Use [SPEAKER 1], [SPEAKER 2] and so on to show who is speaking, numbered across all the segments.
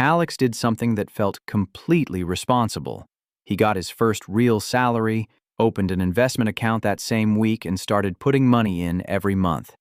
[SPEAKER 1] Alex did something that felt completely responsible. He got his first real salary, opened an investment account that same week, and started putting money in every month.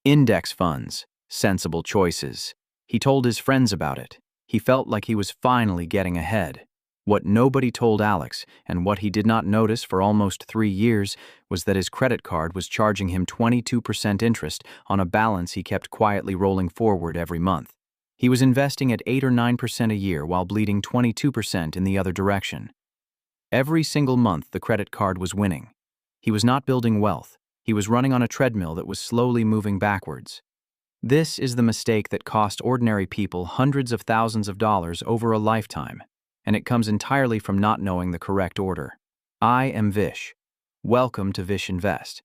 [SPEAKER 1] Index funds, sensible choices. He told his friends about it. He felt like he was finally getting ahead. What nobody told Alex, and what he did not notice for almost 3 years, was that his credit card was charging him 22% interest on a balance he kept quietly rolling forward every month. He was investing at 8 or 9% a year while bleeding 22% in the other direction. Every single month, the credit card was winning. He was not building wealth. He was running on a treadmill that was slowly moving backwards. This is the mistake that cost ordinary people hundreds of thousands of dollars over a lifetime, and it comes entirely from not knowing the correct order. I am Vish. Welcome to Vish Invest.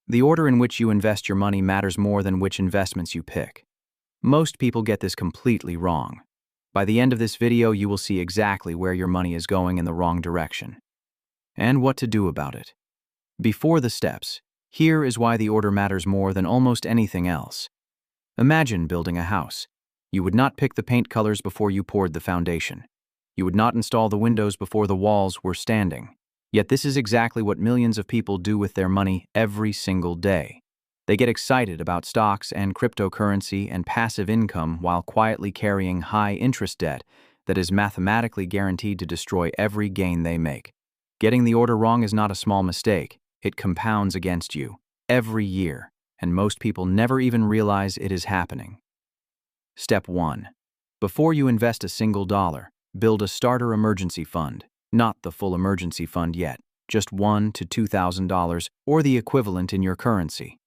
[SPEAKER 1] The order in which you invest your money matters more than which investments you pick. Most people get this completely wrong. By the end of this video, you will see exactly where your money is going in the wrong direction, and what to do about it. Before the steps, here is why the order matters more than almost anything else. Imagine building a house. You would not pick the paint colors before you poured the foundation. You would not install the windows before the walls were standing. Yet this is exactly what millions of people do with their money every single day. They get excited about stocks and cryptocurrency and passive income while quietly carrying high-interest debt that is mathematically guaranteed to destroy every gain they make. Getting the order wrong is not a small mistake. It compounds against you every year, and most people never even realize it is happening. Step 1. Before you invest a single dollar, build a starter emergency fund. Not the full emergency fund yet, just $1,000 to $2,000 or the equivalent in your currency.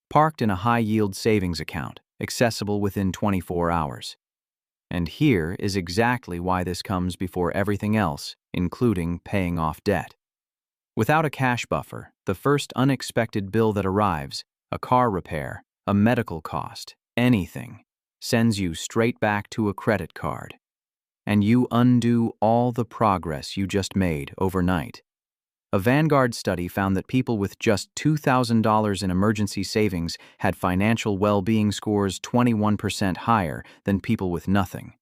[SPEAKER 1] Parked in a high-yield savings account, accessible within 24 hours. And here is exactly why this comes before everything else, including paying off debt. Without a cash buffer, the first unexpected bill that arrives, a car repair, a medical cost, anything, sends you straight back to a credit card. And you undo all the progress you just made overnight. A Vanguard study found that people with just $2,000 in emergency savings had financial well-being scores 21% higher than people with nothing.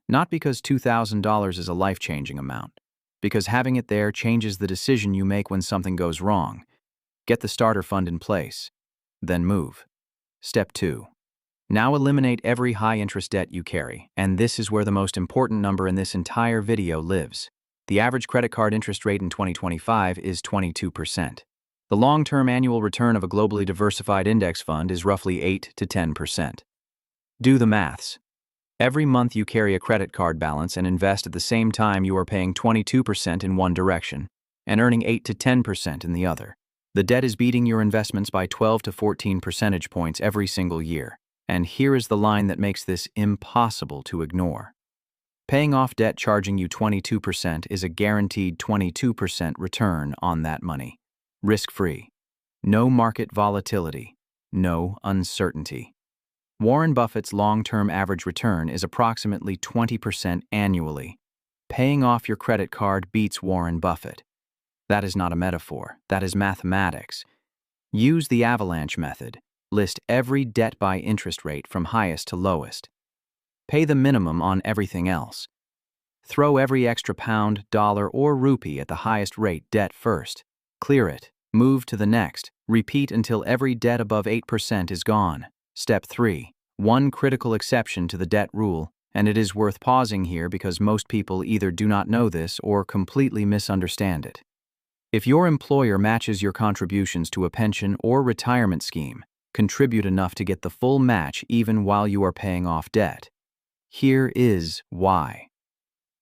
[SPEAKER 1] Not because $2,000 is a life-changing amount, because having it there changes the decision you make when something goes wrong. Get the starter fund in place, then move. Step 2. Now eliminate every high-interest debt you carry, and this is where the most important number in this entire video lives. The average credit card interest rate in 2025 is 22%. The long-term annual return of a globally diversified index fund is roughly 8 to 10%. Do the maths. Every month you carry a credit card balance and invest at the same time, you are paying 22% in one direction and earning 8 to 10% in the other. The debt is beating your investments by 12 to 14 percentage points every single year. And here is the line that makes this impossible to ignore. Paying off debt charging you 22% is a guaranteed 22% return on that money. Risk-free. No market volatility. No uncertainty. Warren Buffett's long-term average return is approximately 20% annually. Paying off your credit card beats Warren Buffett. That is not a metaphor. That is mathematics. Use the avalanche method. List every debt by interest rate from highest to lowest. Pay the minimum on everything else. Throw every extra pound, dollar, or rupee at the highest rate debt first. Clear it. Move to the next. Repeat until every debt above 8% is gone. Step 3. One critical exception to the debt rule, and it is worth pausing here because most people either do not know this or completely misunderstand it. If your employer matches your contributions to a pension or retirement scheme, contribute enough to get the full match even while you are paying off debt. Here is why.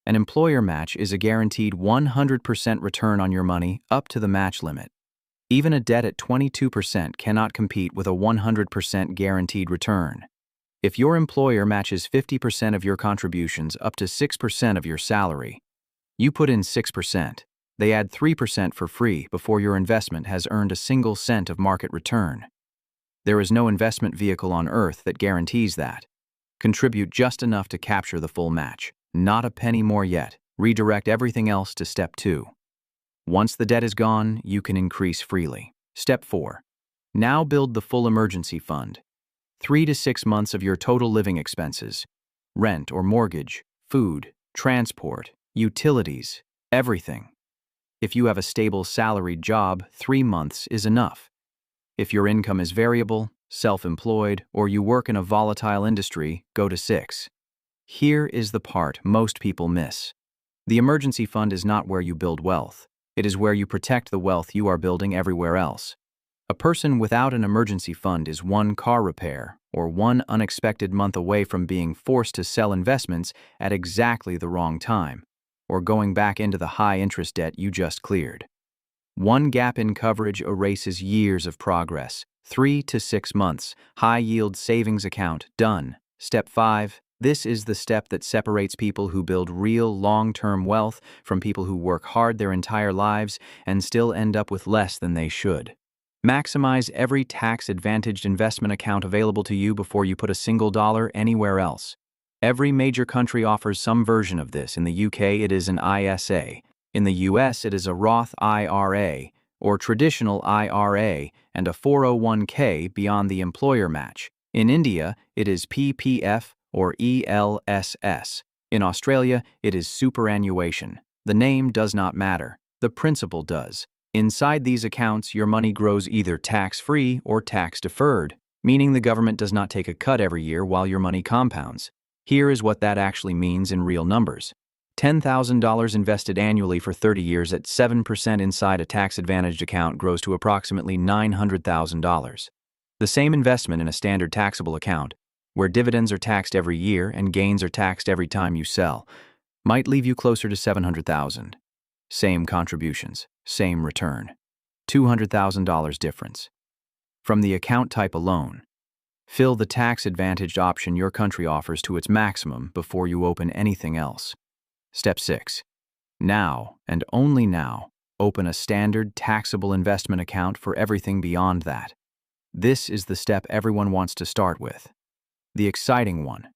[SPEAKER 1] An employer match is a guaranteed 100% return on your money up to the match limit. Even a debt at 22% cannot compete with a 100% guaranteed return. If your employer matches 50% of your contributions up to 6% of your salary, you put in 6%. They add 3% for free before your investment has earned a single cent of market return. There is no investment vehicle on earth that guarantees that. Contribute just enough to capture the full match. Not a penny more yet. Redirect everything else to Step 2. Once the debt is gone, you can increase freely. Step 4. Now build the full emergency fund. 3 to 6 months of your total living expenses, rent or mortgage, food, transport, utilities, everything. If you have a stable salaried job, 3 months is enough. If your income is variable, self-employed, or you work in a volatile industry, go to 6. Here is the part most people miss. The emergency fund is not where you build wealth. It is where you protect the wealth you are building everywhere else. A person without an emergency fund is one car repair or one unexpected month away from being forced to sell investments at exactly the wrong time, or going back into the high-interest debt you just cleared. One gap in coverage erases years of progress. 3 to 6 months, high-yield savings account, done. Step 5. This is the step that separates people who build real long-term wealth from people who work hard their entire lives and still end up with less than they should. Maximize every tax-advantaged investment account available to you before you put a single dollar anywhere else. Every major country offers some version of this. In the UK, it is an ISA. In the US, it is a Roth IRA, or traditional IRA, and a 401k beyond the employer match. In India, it is PPF, or ELSS. In Australia, it is superannuation. The name does not matter. The principle does. Inside these accounts, your money grows either tax-free or tax-deferred, meaning the government does not take a cut every year while your money compounds. Here is what that actually means in real numbers. $10,000 invested annually for 30 years at 7% inside a tax-advantaged account grows to approximately $900,000. The same investment in a standard taxable account, where dividends are taxed every year and gains are taxed every time you sell, might leave you closer to $700,000. Same contributions, same return. $200,000 difference. From the account type alone, fill the tax-advantaged option your country offers to its maximum before you open anything else. Step 6. Now, and only now, open a standard taxable investment account for everything beyond that. This is the step everyone wants to start with. The exciting one.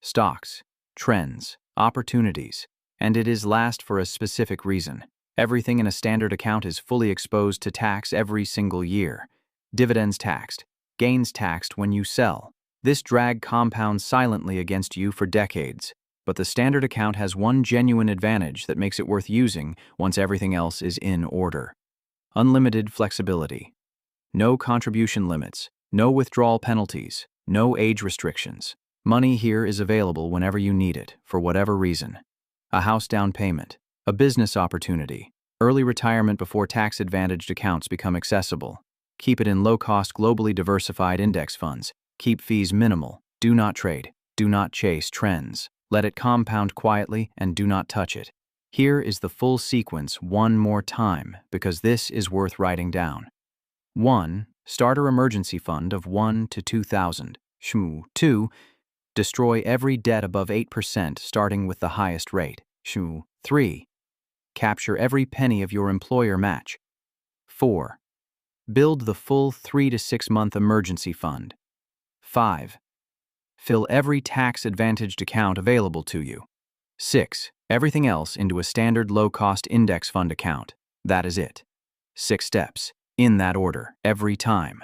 [SPEAKER 1] Stocks, trends, opportunities, and it is last for a specific reason. Everything in a standard account is fully exposed to tax every single year. Dividends taxed, gains taxed when you sell. This drag compounds silently against you for decades. But the standard account has one genuine advantage that makes it worth using once everything else is in order. Unlimited flexibility. No contribution limits, no withdrawal penalties, no age restrictions. Money here is available whenever you need it, for whatever reason. A house down payment, a business opportunity, early retirement before tax-advantaged accounts become accessible. Keep it in low-cost, globally diversified index funds. Keep fees minimal. Do not trade. Do not chase trends. Let it compound quietly and do not touch it. Here is the full sequence one more time, because this is worth writing down. 1. Starter emergency fund of 1 to 2,000. 2. Destroy every debt above 8% starting with the highest rate. 3. Capture every penny of your employer match. 4. Build the full 3 to 6 month emergency fund. 5. Fill every tax-advantaged account available to you. 6. Everything else into a standard low-cost index fund account. That is it. 6 steps, in that order, every time.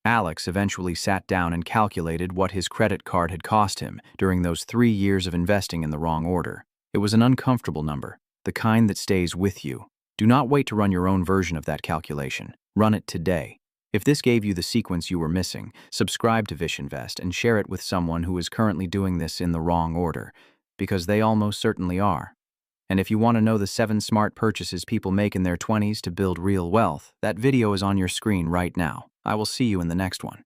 [SPEAKER 1] Alex eventually sat down and calculated what his credit card had cost him during those 3 years of investing in the wrong order. It was an uncomfortable number, the kind that stays with you. Do not wait to run your own version of that calculation. Run it today. If this gave you the sequence you were missing, subscribe to Vishinvest and share it with someone who is currently doing this in the wrong order, because they almost certainly are. And if you want to know the 7 smart purchases people make in their 20s to build real wealth, that video is on your screen right now. I will see you in the next one.